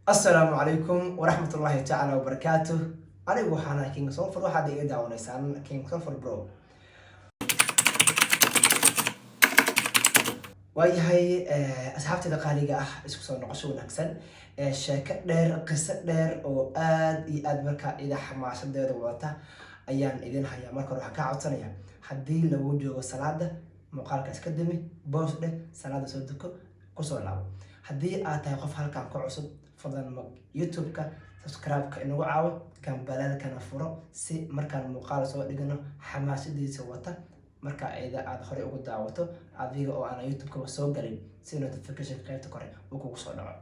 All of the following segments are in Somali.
السلام عليكم ورحمة الله تعالى وبركاته. أنا وحنا كينغ سولفر واحد يقدر ونسان كينغ سولفر برو. وهي أصحابتي دقاليقة اسكو سو نقشو نكسن شاكا دير قصة دير أو آد مركا إذا حماسة دير وواتا أيان إذن هيا مركا روحا كاعوتانيا حدي لو جوغو سلادة مقالك اسكدمي بوس ده سلادة سودكو كسو لابو حدي آتاي قف هالكام كعصب فضلا يوتيوبka subscribe-ka inagu caawo kambalaalkana furo si markaan muuqaal soo dhigno xamaasadiisa wata marka ayda aad hore ugu daawato adiga oo aan youtube-ka soo galin si notification qaybta kore uu kugu soo dhaco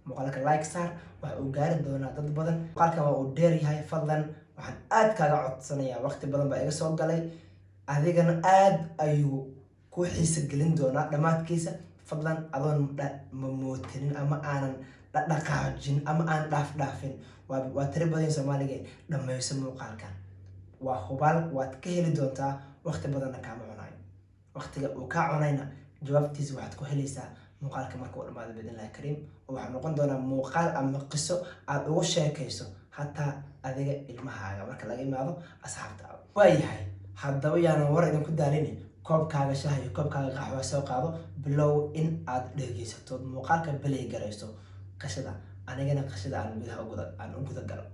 muuqaalka like saar waxa uu gaari doonaa dad badan muuqaalka waa uu dheer yahay fadlan waxaan aad kaaga codsanayaa waqti badan baa iga soo galay adigana aad ayuu ku xiisa gelin doonaa dhamaadkiisa fadlan adoon mamootinin ama aanan dhaqaajin ama aan dhaafin waa tiri badan Soomaaliga dhamayso muuqaalkan waa hubaal waad ka heli doontaa waqti badan kaama cunayo waqtiga uu ka cunayna jawaabtiisa waxaad ku helaysaa muuqaalka markuu dhamaado bidilaahi kariim oo waxa noqon doona muuqaal ama qiso aad ugu sheekayso hatta adiga ilmahaaga marka laga imaado asxaabtaada waayahay haddaba yaanan war idinku daalinin koobkaaga shaah iyo koobkaaga qaxwo soo qaado bilow in aad dhegeysato muuqaalka balay garayso qashada anigana qashada aan u guda galo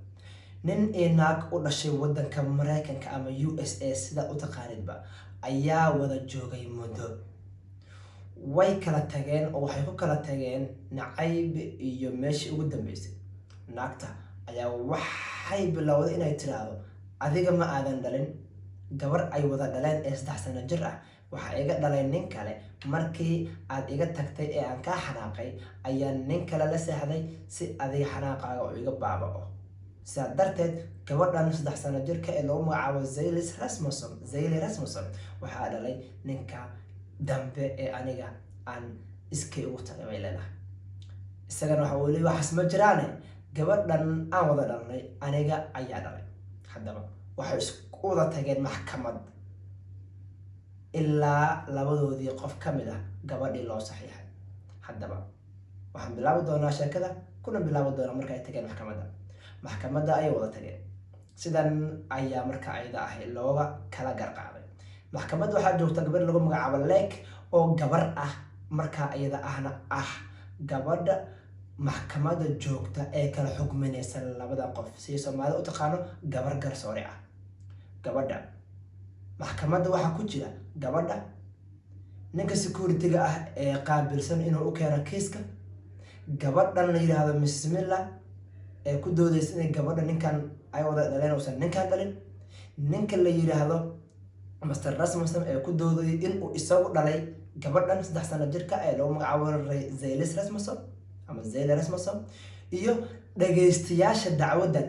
nin inaag u dhashay wadanka Mareykanka ama USA sida u taqaanidba ayaa wada joogay muddo way kala tageen oo waxay ku kala tageen nacayb iyo meeshii ugu dambeysay naagta ayaa waxay bilowday inay tiraahdo adiga ma aadan dhalin gabar ay wada dhaleen ee 3 sano jir ah waxa iga dhalay nin kale markii aad iga tagtay ee aan ka xanaaqay ayaa nin kale la seexday si adiga xanaaqaaga oo iga baabao sidaa darteed gabadhan 3 sano jirka ee lagu magacaabo Zayli Rasmussen waxaa dhalay ninka dambe ee aniga aan iskay ugu tagay bay leedahay isagana waxa uu leeyahay waxas ma jiraane gabadhan aan wada dhalnay aniga ayaa dhalay haddaba waxay isku wada tageen maxkamad ilaa labadoodii qof kamid ah gabadhii loo saxiixay haddaba waxaan bilaabi doonaa sheekada kuna bilaabi doonaa marka ay tageen maxkamadda ay wada tageen sidan ayaa marka ayda ah looga kala garqaaday maxkamadda waxaa joogta gabadh lagu magacaabo Lake oo gabar ah marka ayda ahna gabadha maxkamadda joogta ee kala xukminaysa labada qof si Soomaali u taqaano gabar garsoore ah gabadha maxkamadda waxa ku jira gabadha ninka security-ga ah ee qaabilsan inuu u keeno kiiska gabadhan la yiraahdo Bismillah ee ku doodaysa in gabadha ninkan ay wada dhaleen oo ninkan dhalin ninka la yiraahdo Mr. Rasmussen ee ku dooday in uu isagu dhalay gabadhan 3 sano jirka ee loo magacaabo Zayli Rasmussen iyo dhageystayaasha dacwadan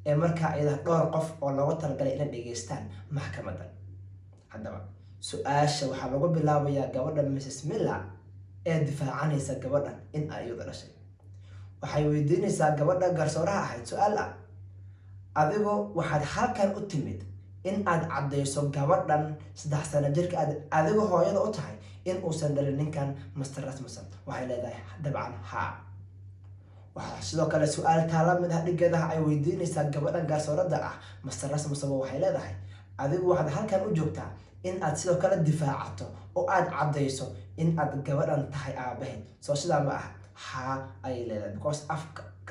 ee marka ay dhowr qof oo looga talagalay inay dhageystaan maxkamadda haddaba su'aasha waxaa lagu bilaabayaa gabadha Mrs. Miller ee difaacanaysa gabadhan in ay wada dhashay waxay weydiinaysaa gabadha garsooraha ahayd su'aal ah adigoo waxaad halkan u timid in aad cadeyso gabadhan 3 sano jirka adigoo hooyada u tahay in uusan dhalin ninkan Mr. Rasmussen waxay leedahay dabcan haa waxa sidoo kale su'aal taala mid ah dhigeeda ay weydiinaysaa gabadhan garsooradda ah Mr. Rasmussen waxay leedahay adigu waxaad halkan u joogtaa in aad sidoo kale difaacato oo aad cadeyso in aad gabadhan tahay aabaheed soo sidaa ma ah haa ay leedahay because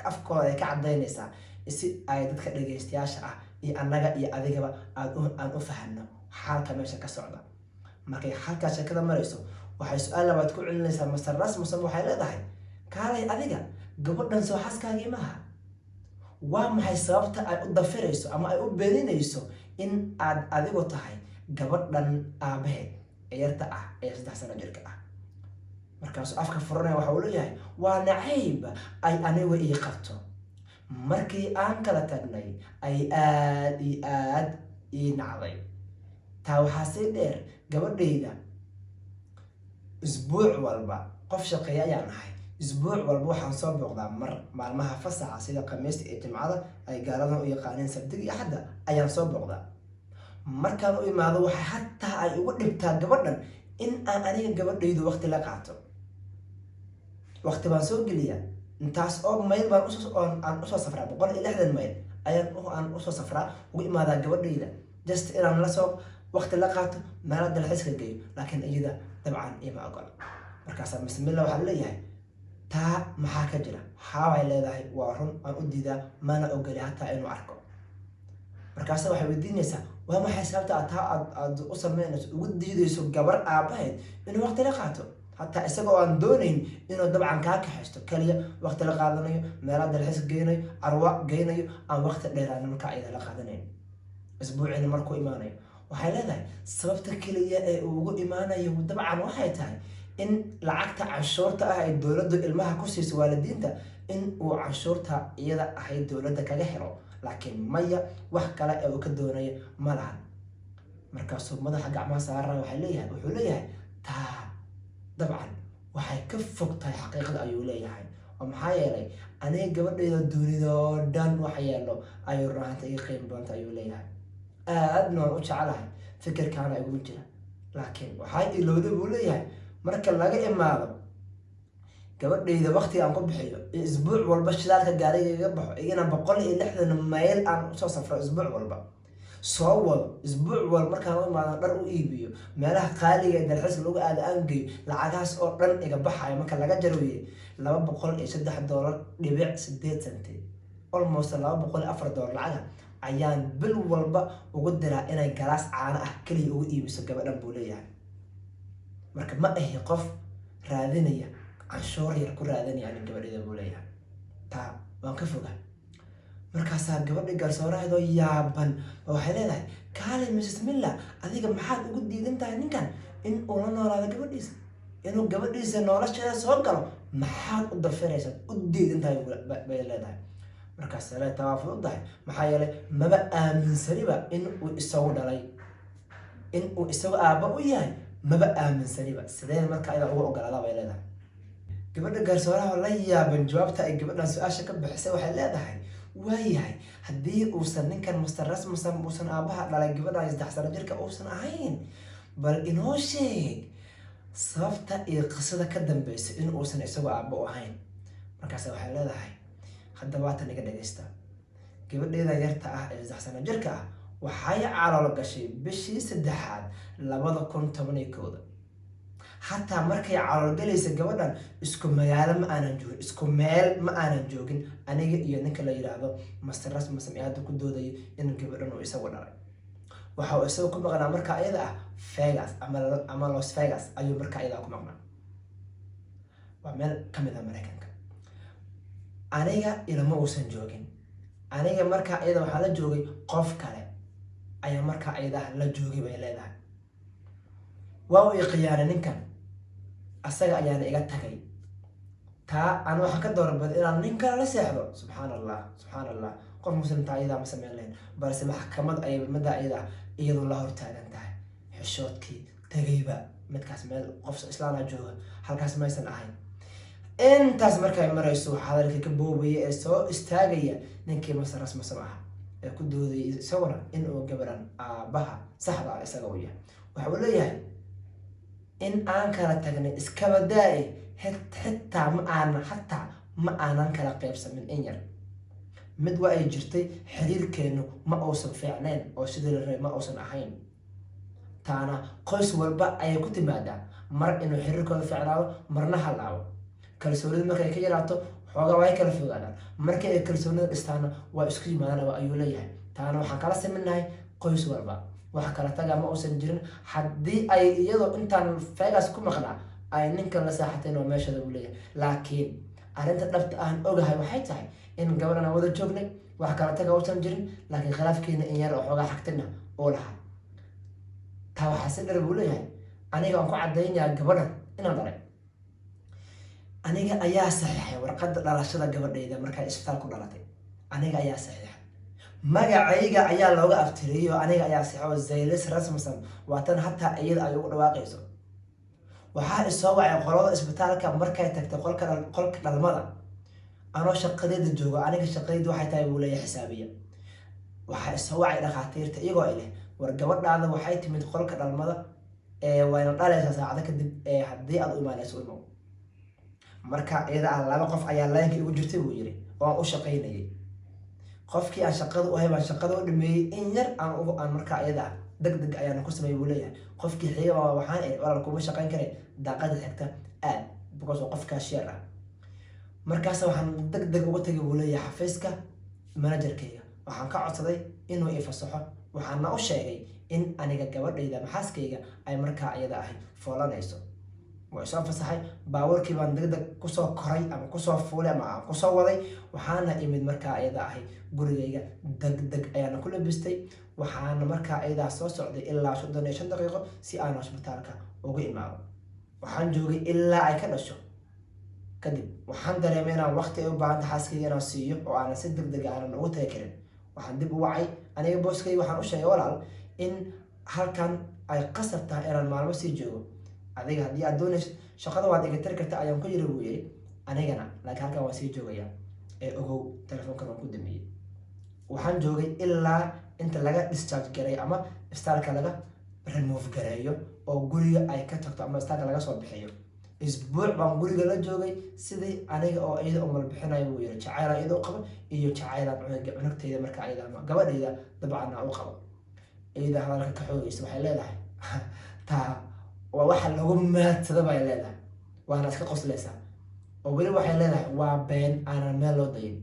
afkooda ay ka cadeynaysaa si ay dadka dhageystayaasha ah iyo annaga iyo adigaba aan u fahanno xaalka meesha ka socda markay halka sheekada marayso waxay su'aal labaad ku celinaysaa Mr. Rasmussen waxay leedahay kaalay adiga gabadhan soo xaskaagii maaha waa maxay sababta ay u dafirayso ama ay u beeninayso in aad adigu tahay gabadhan aabaheed ee yarta ah ee 3 sano jirka ah markaas afka furanaya waxa uu leeyahay waa nacayb ay anigu ii qabto markii aan kala tagnay ay aad ii nacday taa waxaa sii dheer gabadhayda isbuuc walba qof shaqeeya ayaan ahay isbuuc walba waxaan soo booqdaa maalmaha fasaxa sida Khamiista iyo Jimcada ay gaaladan u yaqaaneen Sabtiga iyo Axadda ayaan soo booqdaa markaan u imaado waxa hatta ay ugu dhibtaa gabadhan in aan aniga gabadhaydu waqti la qaato waqti baan soo geliyaa intaas oo mayl baan aan usoo safraa 160 mayl aan usoo safraa ugu imaadaa gabadhayda just inaan la soo waqti la qaato meelo dalxiiska geeyo laakiin iyada dabcan ima ogola markaasaa bismillah waxaa leeyahay taa maxaa ka jira waxaabay leedahay waa run aan u diidaa mana ogoli hataa inuu arko markaasa waxay weydiinaysaa waa maxay sababta aad u sameynayso ugu diidayso gabar aabaheed inuu waqti la qaato hataa isagoo aan doonayn inuu dabcan kaa kaxaysto kaliya waqti la qaadanayo meelaha dalxiis geynayo arwa geynayo aan waqti dheeraan markaa ayada la qaadanayn isbuuciina markuu imaanayo waxay leedahay sababta kaliya ee uu ugu imaanayo dabcan waxay tahay in lacagta canshuurta ah ay dowladdu ilmaha ku siiso waalidiinta in uu canshuurta iyada ahay dowladda kaga helo laakiin maya wax kale ee uu ka doonayo ma lahan markaasuu madaxa gacmaha saarana wuxuu leeyahay taa dabcan waxay ka fog tahay xaqiiqda ayuu leeyahay oo maxaa yeelay aniga gabadhayda dunida oo dhan wax yeelo ayuu raanta ii qiim doonta ayuu leeyahay aadna waan u jecelahay fikirkaana igu jira laakiin waxaa ilowda buu leeyahay marka laga imaado gabadhayda waqti aan ku bixiyo isbuuc walba shidaalka gaariga iga baxo igana 160 mayl aan usoo safro isbuuc walba soo wado isbuuc walba markaan u imaado dhar u iibiyo meelaha qaaliga ee dalxiiska lagu aado aan geeyo lacagahaas oo dhan iga baxayo marka laga jarweeye $203.8 almost $204 lacaga ayaan bil walba ugu diraa inay galaas caano ah kaliya ugu iibiso gabadhan buu leeyahay marka ma ahi qof raadinaya canshuur yar ku raadinaya nin gabadhayda buu leeyahay taa waan ka fogaa markaasaa gabadhi garsooraheedoo yaaban waxay leedahay kaale Mrs. Miller adiga maxaad ugu diidan tahay ninkan in uu la noolaado gabadhiisa inuu gabadhiisa nolosheeda soo galo maxaad u dafiraysaa u diidan tahay bay leedahay markaas la tawaafud u tahay maxaa yeelay maba aaminsaniba in uu isagu dhalay in uu isagu aabba u yahay maba aaminsaniba sidee marka ayada ugu ogolaada bay leedahay gabadha garsooraha la yaaban jawaabta ay gabadhan su-aasha ka bixisay waxay leedahay waayahay haddii uusan ninkan Mr. Rasmussen uusan aabaha dhalay gabadhan 3 sano jirka uusan ahayn bal inoo sheeg sababta iyo qisada ka dambaysa in uusan isagu aabba u ahayn markaas waxay leedahay hadda waatan iga dhageysta gabadheeda yarta ah ee 3 sano jirka ah waxay calool gashay bishii 3aad 2011 hataa markay calool galaysa gabadhan isku magaalo ma aanan joogin isku meel ma aanan joogin aniga iyo ninka la yiraahdo Mr. Rasmussen ee hadda ku doodayo in gabadhan uu isagu dhalay waxa uu isagu ku maqnaa marka ayada ah Vegas ama Las Vegas ayuu marka ayada ku maqnaa waa meel kamid ah Mareykanka aniga ilama uusan joogin aniga marka ayada waxaa la joogay qof kale ayaa marka ayada la joogay bay leedahay waa uu qiyaanay ninkan asaga ayaana iga tagay taa aan waxa ka doorbiday inaan nin kale la seexdo subhanallah qof muslimta ayada ma sameyn lahayn balse maxkamad ay midda ayada iyadoo la hortaagan tahay xishoodkii tagayba midkaas meel qof islaana jooga halkaas maysan ahayn intaas markay marayso hadalkii ka boobaya ee soo istaagaya ninkii Mr. Rasmussen ah ee ku doodayay isaguna in uu gabaran aabaha saxda ah isaga u yahay waxa uu leeyahay in aan kala tagnay iska badaay xitaa ma aanan kala qaybsamin in yar mid waa ay jirtay xiriirkeenu ma uusan fiicnayn oo sidii la rabay ma uusan ahayn taana qoys walba ayay ku timaadaa mar inuu xiriirkooda fiicnaado marna halaabo kalsoonida markay ka yaraato xoogaa way kala fogaadaan markay ay kalsoonida dhistaana waa isku yimaadaan ayuu leeyahay taana waxaan kala siminahay qoys walba wax kala taga ma uusan jirin haddii ay iyadoo intaan Vegas ku maqnaa ay ninkan la saaxateen oo meeshada uu leeyahay laakiin arrinta dhabta aan ogahay waxay tahay in gabadhan wada joognay wax kala taga uusan jirin laakiin khilaafkeena in yar oo xoogaa xagtana oo lahaa taa waxaa si dheer buu leeyahay aniga aan ku cadaynayaa gabadhan inaan dhalay aniga ayaa saxiixay warqadda dhalashada gabadhayda markay isbitaal ku dhalatay aniga ayaa saxiixay magacayga ayaa looga aftiriyay oo aniga ayaa saxiixay Zaylis Rasmussen waatan hataa iyada ay ugu dhawaaqayso waxaa isoo wacay qolada isbitaalka markay tagtay qolka dhalmada anoo shaqadeeda joogo aniga shaqadeedu waxay tahay buu leeyahay xisaabiya waxaa isoo wacay dhakhaatiirta iyagoo ileh war gabadhaada waxay timid qolka dhalmada wayna dhalaysaa saacado kadib haddii aad u imaanayso imo marka iyada ah 2 qof ayaa laankii ugu jirtay buu yiri oo aan u shaqaynayay qofkii aan shaqada u ahay baan shaqada u dhameeyay in yar aan marka iyada degdeg ayaan ku sameeyay buu leeyahay qofkii xiga waxaan walaal kuma shaqayn karay daaqada xigta aad because qof cashier ah markaas waxaan degdeg ugu tagay buu leeyahay xafiiska managerkayga waxaan ka codsaday inuu i fasaxo waxaana u sheegay in aniga gabadhayda maxaaskayga ay markaa iyada ahay foolanayso way soo fasaxay baawarkii baan degdeg kusoo koray ama kusoo fuulay ama aan kusoo waday waxaana imid markaa iyada ahay gurigayga degdeg ayaana ku labistay waxaana markaa iyada soo socday ilaa 35 daqiiqo si aan hospitaalka ugu imaado waxaan joogay ilaa ay ka dhasho kadib waxaan dareemay inaan waqti u baahan tahay xaaskayga inaan siiyo oo aan si degdeg ah aan ugu tagi karin waxaan dib u wacay aniga booskayga waxaan u sheegay walaal in halkan ay qasab tahay inaan maalmo sii joogo adiga haddii aad doonayso shaqada waad iga tiri kartaa ayaan ku yiri buu yiri anigana laakiin halkan waan sii joogayaa ee ogow telefoonkan waan ku damiyay waxaan joogay ilaa inta laga discharge garay ama istaalka laga remove gareeyo oo guriga ay ka tagto ama istaalka laga soo bixiyo isbuuc baan guriga la joogay sidii aniga oo iyada u malbixinayo buu yiri jacayl iyada u qabo iyo jacayl cunugtayda marka iyada ama gabadhayda dabcan u qabo iyada hadalka ka xoogaysa waxay leedahay taa waa waxa lagu maadsada bay leedahay waana iska qoslaysaa oo weli waxay leedahay waa been aanan meel loo dayin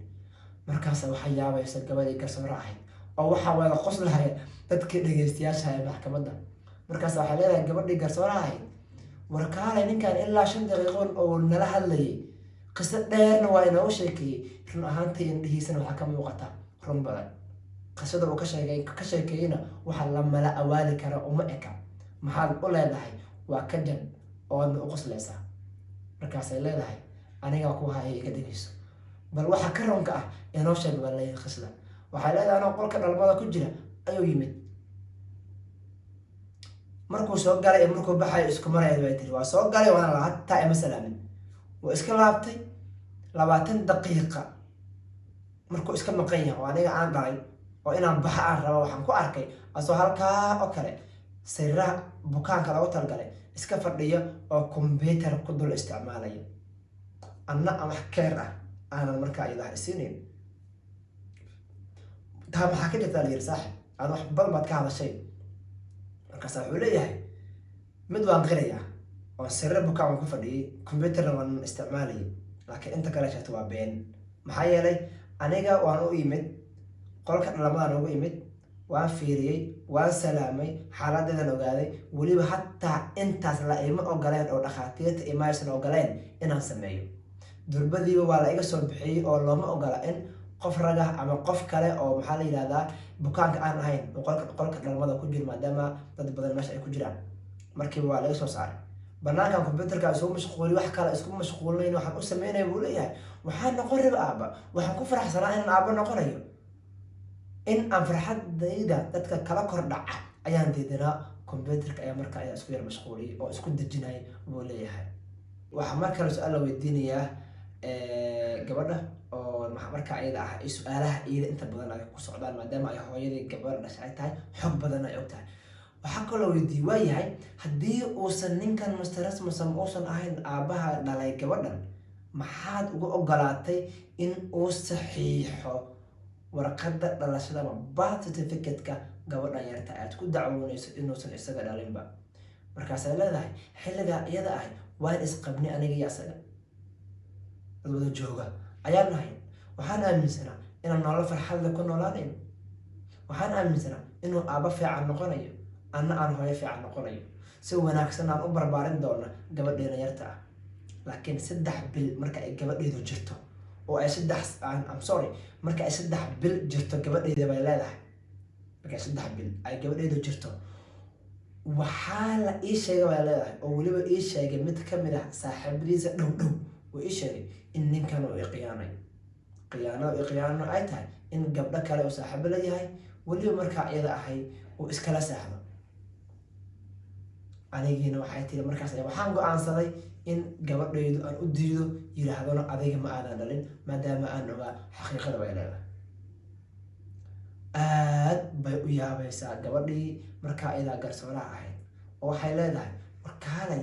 markaas waxay yaabaysa gabadhii garsoore ahayd oo waxa wada qoslaya dadkii dhageystayaasha ee maxkamadda markaas waxay leedahay gabadhii garsoore ahayd warkaalay ninkan ilaa 5 daqiiqo oo nala hadlayay qisa dheerna waa inoo sheekay run ahaantii indhihiisana waxa ka muuqata run badan qisada uu ka sheekayna waxa la mala awaali kara uma eka maxaad u leedahay waa ka jan oo aad u qoslaysaa markaas ay leedahay aniga ku hayay iga dhigayso bal waxa ka runka ah inoo sheeg bal leeyahay qisada waxay leedahay anoo qolka dhalmada ku jira ayuu yimid markuu soo galay markuu baxay isku maray bay tiri waa soo galay waana hatta ay masalaamin waa iska laabtay 20 daqiiqo markuu iska maqan yahay oo aniga aan dhalay oo inaan baxa aan rabo waxaan ku arkay asoo halkaa oo kale sirraha bukaanka lagu talgalay iska fadhiyo oo computer ku dul isticmaalaya anna wax keer ah aanan markaa iyada isiinin taa maxaa ka jirta leer saaxib aan wax balmad ka hadashay markaas wuxuu leeyahay mid waan qirayaa oo sirra bukaan ku fadhiyay computer waan isticmaalay laakiin inta kale sheegto waa been maxaa yeelay aniga waan u imid qolka dhalmada ugu imid waan fiiriyay waan salaamay xaaladeedan ogaaday waliba hatta intaas la ima ogoleen oo dhaqaatiirta imaysan ogoleen inaan sameeyo durbadiiba waa la iga soo bixiyay oo looma ogola in qof raga ama qof kale oo maxaa la yiraahdaa bukaanka aan ahayn oo qolka dhalmada ku jiro maadaama dad badan meesha ay ku jiraan markii waa la iga soo saaray banaankan computerka isku mashquuli wax kale isku mashquulinayn waxaan u sameeyay buu leeyahay waxaan noqon raba aaba waxaan ku faraxsanaa inaan aaba noqonayo in aan farxadayda dadka kala kor dhaca ayaan diidanaa computerka ayaa markaa ayaa isku yar mashquuliyay oo isku dejinay buu leeyahay waxa markaa su'aal la weydiinayaa gabadha oo markaa iyada ah su'aalaha iyada inta badan ay ku socdaan maadaama ay hooyadii gabadha dhashay tahay xog badan ay ogtahay waxaa kaloo weydiiyay waayahay haddii uusan ninkan Mr. Rasmussen uusan ahayn aabaha dhalay gabadhan maxaad ugu ogolaatay in uu saxiixo warqadda dhalashada ama birth certificate-ka gabadhan yarta aad ku dacwoonayso inuusan isaga dhalinba markaas ay leedahay xilliga iyada ah waan isqabni aniga iyo asaga wada jooga ayaan nahay waxaan aaminsanaa inaan nolol farxad leh ku noolaanayno waxaan aaminsanaa inuu aaba fiican noqonayo anna aan hooyo fiican noqonayo si wanaagsan aan u barbaarin doona gabadheena yarta ah laakiin 3 bil marka ay gabadheedu jirto oo ay 3 marka ay 3 bil jirto gabadheeda bay leedahay marka 3 bil ay gabadheedu jirto waxaa la ii sheegay bay leedahay oo waliba ii sheegay mid ka mid ah saaxiibadiisa dhow oo ii sheegay in ninkan uu qiyaano ay tahay in gabdho kale oo saaxiib la yahay waliba marka iyada ahay oo iskala saaxdo anigiina waxay tiri markaas waxaan go'aansaday in gabadheedu aan u diido yiraahdana adiga ma aadan dhalin maadaama aan ogaa xaqiiqada bay leedahay aad bay u yaabaysaa gabadhii markaa iyada garsooraha ahayd oo waxay leedahay warkaalay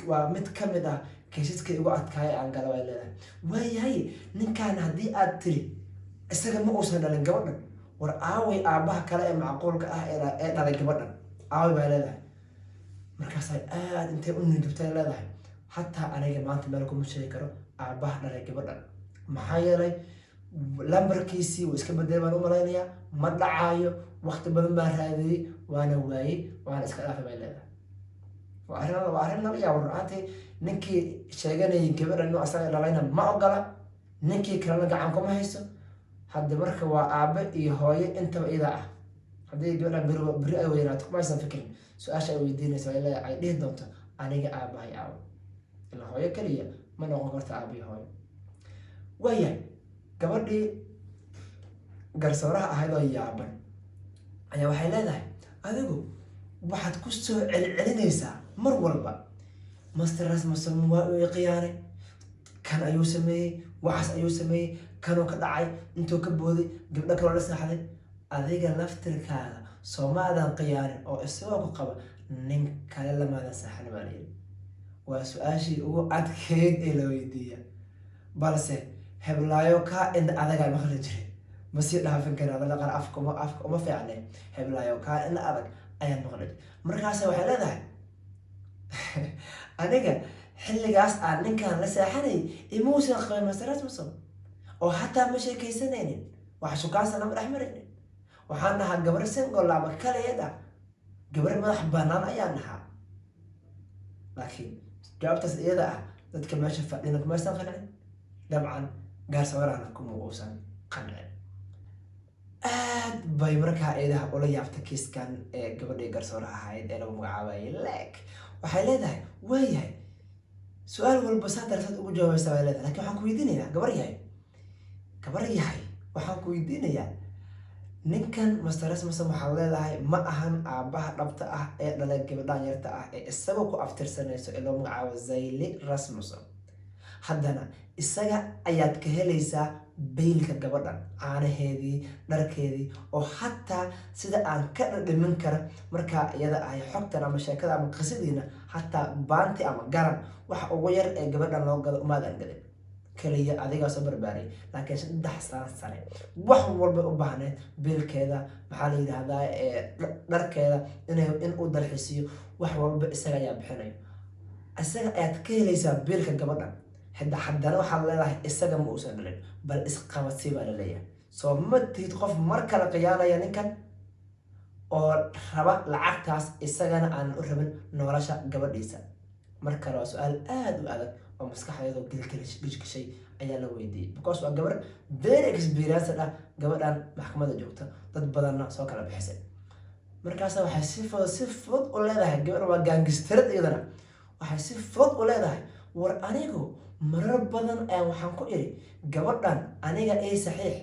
waa mid ka mid ah kiisaskii ugu adkaaya aan gala way leedahay waayahay ninkan haddii aad tiri isaga ma uusan dhalin gabadhan war aaway aabbaha kale ee macquulka ah ee dhalay gabadhan aaway bay leedahay markaasay aad intay u nidibtay leedahay hataa aniga maanta meel kuma sheegi karo aabbaha dhalay gabadhan maxaa yeelay lambarkiisii wuu iska bedelay baan u malaynayaa ma dhacaayo waqti badan baan raadiyey waana waayey waana iska dhaafay bay leedahay waa arrin nala yaabo run-aantii ninkii sheeganayay gabadhan inuu asaga dhalayna ma ogola ninkii kalena gacan kuma hayso hadda marka waa aabe iyo hooyo intaba idaa ah haddii gabadhan beri ay weynaato kuma aysan fikirin su-aasha ay weydiinaysa ay dhihi doonto aniga aabahay aawo ilaa hooyo keliya ma noqon karto aabihi hooyo waayahay gabadhii garsooraha ahayd oo yaaban ayaa waxay leedahay adigu waxaad ku soo celcelinaysaa mar walba master Rasmussen waa uu khiyaanay kan ayuu sameeyey waxaas ayuu sameeyey kanuu ka dhacay intuu ka booday gabdho kaloo la saaxday adiga laftirkaaga soomaadan khiyaanin oo isagoo ku qaba nin kale lamaadan saaxan baa layidhi waa su-aashii ugu adkeyd ee la weydiiya balse heblaayo kaa inda adagaa maqli jiray ma sii dhaafin karin adala qaar afka uma fiicne heblaayo kaa inda adag ayaan maqli markaas waxay leedahay aniga xilligaas aan ninkan la saaxanay imuusan qabin master Rasmussen oo hataa ma sheekaysanaynin wax shukaansan ma dhex maraynin waxaan nahaa gabar single ama kaleeda gabar madax bannaan ayaan nahaa laakiin jawaabtaas iyada ah dadka meesha fadhina kuma aysan qancin dabcan gaarsoorahana kuma uusan qancin aad bay markaa eedaha ula yaabta kiiskan ee gabadhii garsooraha ahayd ee lagu magacaabayay leek waxay leedahay waayahay su-aal walba saa darteed ugu jawaabaysa bay leedahay laakiin waxaan ku weydiinayaa gabar yahay waxaan ku weydiinayaa ninkan master Rasmussen waxaa leedahay ma ahan aabbaha dhabta ah ee dhalay gabadhan yarta ah ee isagoo ku aftirsanayso ee loo magacaabo Zayli Rasmussen haddana isaga ayaad ka helaysaa baylka gabadhan caanaheedii dharkeedii oo hataa sida aan ka dhadhamin kara markaa iyada ahay xogtan ama sheekada ama qisadiina hataa baanti ama garan waxa ugu yar ee gabadhan loo gado umaadan gadin kaliya adigaa soo barbaariyay laakiin 3 sano wax walba u baahneed beelkeeda maxaa la yiraahdaa dharkeeda in uu dalxiisiyo wax walba isaga ayaa bixinayo isaga ayaad ka helaysaa beelka gabadhan haddana waxaad leedahay isaga ma uusan dhalin bal isqabadsi baa la leeyahay soo ma tihid qof mar kale khiyaanaya ninkan oo raba lacagtaas isagana aan u rabin nolosha gabadhiisa mar kale waa su-aal aad u adag oo maskaxdeedu gilgishay ayaa la weydiiyey because waa gabar very experienced ah gabadhan maxkamadda joogta dad badanna soo kala bixisay markaas waxay si fudud u leedahay gabar waa gaangistarad iyadana waxay si fudud u leedahay war anigu marar badan ayaan waxaan ku iri gabadhan aniga ii saxiix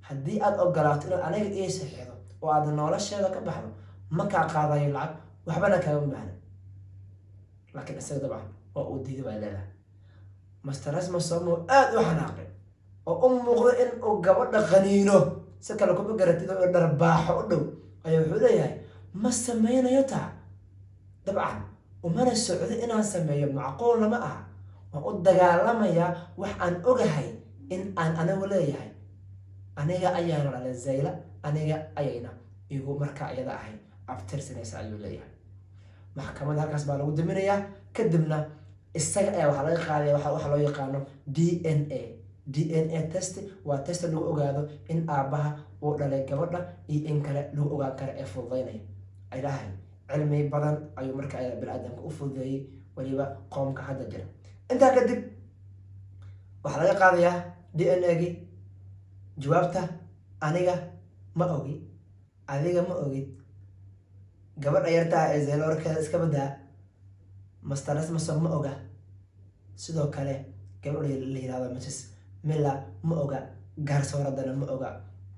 haddii aad ogolaato inaad aniga ii saxiixdo oo aad nolosheeda ka baxdo ma kaa qaadayo lacag waxbana kaaga baahna laakiin isaga dabcan waa uu diiday baa leedahay master Rasmussen oo aad u xanaaqay oo u muuqdo in uu gabadha qaniino si kale kuma garatid oo dharbaaxo u dhow ayaa wuxuu leeyahay ma sameynayo taa dabcan umana socdo inaan sameeyo macquulna ma aha waan u dagaalamayaa wax aan ogahay in aan anigu leeyahay aniga ayaana dhalay Zayla aniga ayayna igu markaa iyada ahay aftirsanaysa ayuu leeyahay maxkamadda halkaas baa lagu daminayaa kadibna isaga ayaa waxaa laga qaadaya waxa loo yaqaano DNA test waa test lagu ogaado in aabbaha uu dhalay gabadha iyo in kale lagu ogaan karo ee fududaynaya ilaahay cilmi badan ayuu markaa bini'aadamka u fududeeyey waliba qoomka hadda jira intaa kadib waxaa laga qaadayaa DNA-gii jawaabta aniga ma ogi adiga ma ogid gabadha yartaa ee Zayla warkeeda iska badaa master Rasmussen ma oga sidoo kale gabadha la yiraahdo Mrs Miller ma oga garsooradana ma oga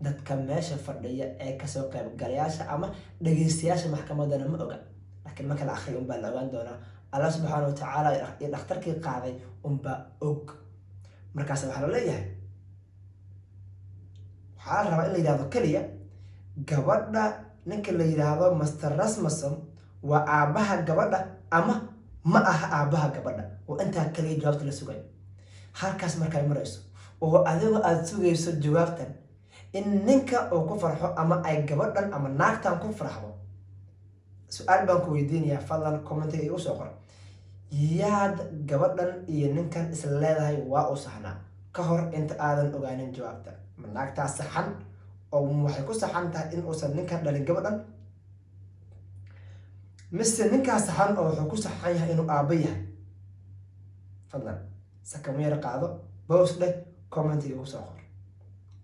dadka meesha fadhiya ee kasoo qayb galayaasha ama dhageystayaasha maxkamadana ma oga laakiin marka la akhriyo baa la ogaan doonaa Allah subhanahu wa ta'ala iyo dhakhtarkii qaaday baa og markaas waxa la leeyahay waxaa la rabaa in la yiraahdo kaliya gabadha ninka la yiraahdo master Rasmussen waa aabaha gabadha ama ma aha aabaha gabadha. oo intaa kaliya jawaabta la sugayo. halkaas markay marayso oo adigu aad sugayso jawaabtan in ninka uu ku farxo ama ay gabadhan ama naagtan ku farxdo, su-aal baan ku weydiinayaa, fadlan commentiga igu soo qor. yaad gabadhan iyo ninkan isla leedahay waa u saxnaa ka hor inta aadan ogaanin jawaabta? ma naagtaa saxan oo waxay ku saxan tahay in uusan ninkan dhalin gabadhan, mise ninkaa saxan oo wuxuu ku saxan yahay inuu aabba yahay? fadlan sakameer qaado, bows dheh, commentiga igu soo qor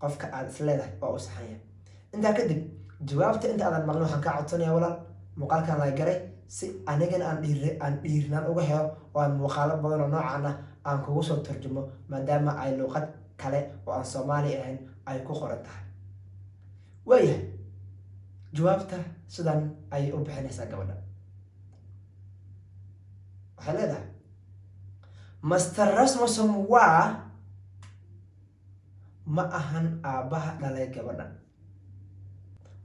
qofka aad is leedahay waa u saxan yahay. intaa kadib jawaabta inta aadan maqlin waxaan kaa codsanayaa walaal muuqaalkan la garay si anigana aan dhiirnaan uga helo oo aan muuqaalo badan oo noocaan ah aan kugu soo tarjumo, maadaama ay luuqad kale oo aan Soomaali ahayn ay ku qoran tahay. waayahay, jawaabta sidan ayay u bixinaysaa gabadha. waxay leedahay Master Rasmussen waa ma ahan aabaha dhalay gabadhan.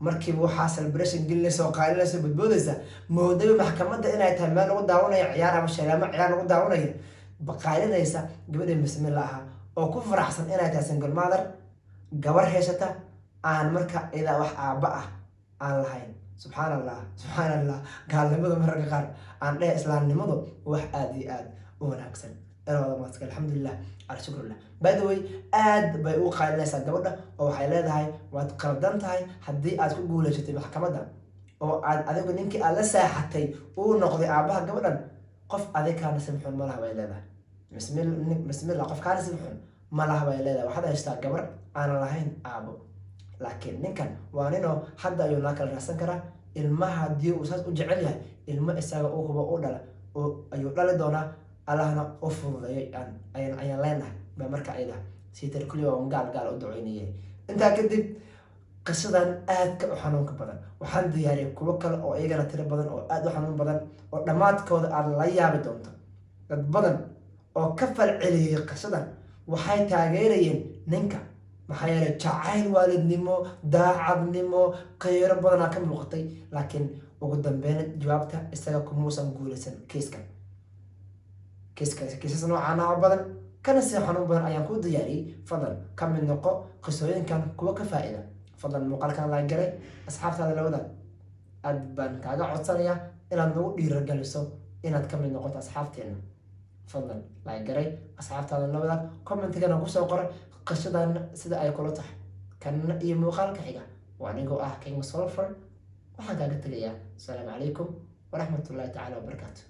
markiiba waxaa celebration gelinaysa oo qaalinaysa badboodaysa moodaba maxkamadda inay tahay meel lagu daawanayo ciyaar ama shaleemo ciyaar lagu daawanayo, baqaalinaysa gabadha bismillah aha oo ku faraxsan inay tahay single mother, gabar haysata, aan marka idaa wax aabba ah aan lahayn. subxaanallah subxaanallah, gaalnimada mararka qaar aan dheh islaamnimadu wax aad iyo aad u wanaagsan. alxamdulilah alshukrillah. by the way, aad bay u qaalinaysaa gabadha oo waxay leedahay waad qaldan tahay haddii aad ku guulaysatay maxkamadda oo aad adigu ninkii aad la saaxatay uu noqday aabaha gabadhan, qof adig kaa nasib xun ma laha bay leedahay. bismillah, qof kaa nasib xun ma laha bay leedahay. waxaad haystaa gabar aanan lahayn aabo, laakiin ninkan waa ninoo hadda ayuu naa kala raadsan karaa. ilmaha haddii uu saas u jecel yahay, ilmo isaga uu hubo u dhala ayuu dhali doonaa. allahna u fududeeyay ayaan leenahay baa marka ayda siitar kulliya oo gaal u duceynayay. intaa kadib qisadan aadka u xanuunka badan waxaan diyaariyay kuwo kale oo iyagana tiro badan oo aad u xanuun badan oo dhammaadkooda aad la yaabi doonto. dad badan oo ka falceliyay qisadan waxay taageerayeen ninka, maxaa yeelay jacayl, waalidnimo, daacadnimo, khayro badanaa ka muuqatay. laakiin ugu dambeyn jawaabta isaga kumuusan guulaysan kiisas noocaan oo badan kana sii xanuun badan ayaan ku diyaariyey. fadlan ka mid noqo qisooyinkan kuwa ka faa'iida. fadlan muuqaalkan la garay asxaabtaada la wadaag. aad baan kaaga codsanayaa inaad nagu dhiirageliso inaad ka mid noqoto asxaabteena. fadlan la garay asxaabtaada la wadaag, commentigana ku soo qora qisadan sida ay kula tahay. kanna iyo muuqaalka xiga waa anigoo ah King Solfer. waxaan kaaga tegayaa asalaamu calaykum waraxmatullaahi tacaala wabarakaatu.